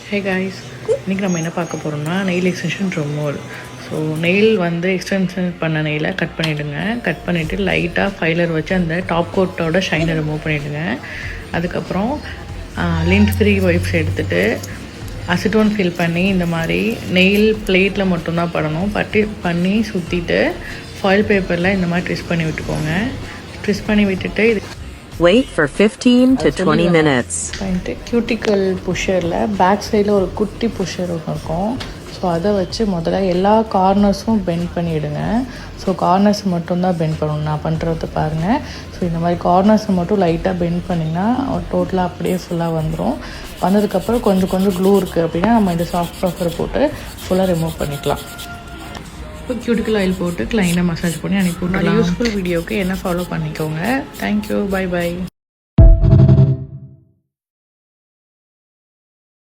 Hey guys, இன்றைக்கி நம்ம என்ன பார்க்க போகிறோம்னா nail extension removal. So nail வந்து எக்ஸ்டென்ஷன் பண்ண நெயிலை கட் பண்ணிவிடுங்க. கட் பண்ணிவிட்டு லைட்டாக ஃபைலர் வச்சு அந்த டாப் கோட்டோட ஷைனை ரிமூவ் பண்ணிவிடுங்க. அதுக்கப்புறம் லிண்ட் ஃப்ரீ வைப்ஸ் எடுத்துகிட்டு அசிட்டோன் ஃபில் பண்ணி இந்த மாதிரி நெயில் பிளேட்டில் மட்டும்தான் படணும். பண்ணி சுற்றிட்டு ஃபாயில் பேப்பரில் இந்த மாதிரி ட்விஸ்ட் பண்ணி விட்டுக்கோங்க. ட்விஸ்ட் பண்ணி விட்டுட்டு இது Wait for 15 to 20 minutes. Cuticle புஷரில் back சைடில் ஒரு குட்டி புஷர் ஒன்று இருக்கும். ஸோ அதை வச்சு முதல்ல எல்லா கார்னர்ஸும் பெண்ட் பண்ணிவிடுங்க. ஸோ கார்னர்ஸ் மட்டும்தான் பெண்ட் பண்ணணும். நான் பண்ணுறது பாருங்கள். ஸோ இந்த மாதிரி கார்னர்ஸை மட்டும் லைட்டாக பெண்ட் பண்ணிங்கன்னா டோட்டலாக அப்படியே ஃபுல்லாக வந்துடும். வந்ததுக்கப்புறம் கொஞ்சம் க்ளூ இருக்குது அப்படின்னா நம்ம இந்த சாஃப்ட் ப்ரஃபரை போட்டு ஃபுல்லாக ரிமூவ் பண்ணிக்கலாம். இப்போ கியூட்டிக்கல் ஆயில் போட்டு க்ளைனாக மசாஜ் பண்ணி அனுப்பி விடலாம். யூஸ்ஃபுல் வீடியோவுக்கு என்ன ஃபாலோ பண்ணிக்கோங்க. Thank you, by.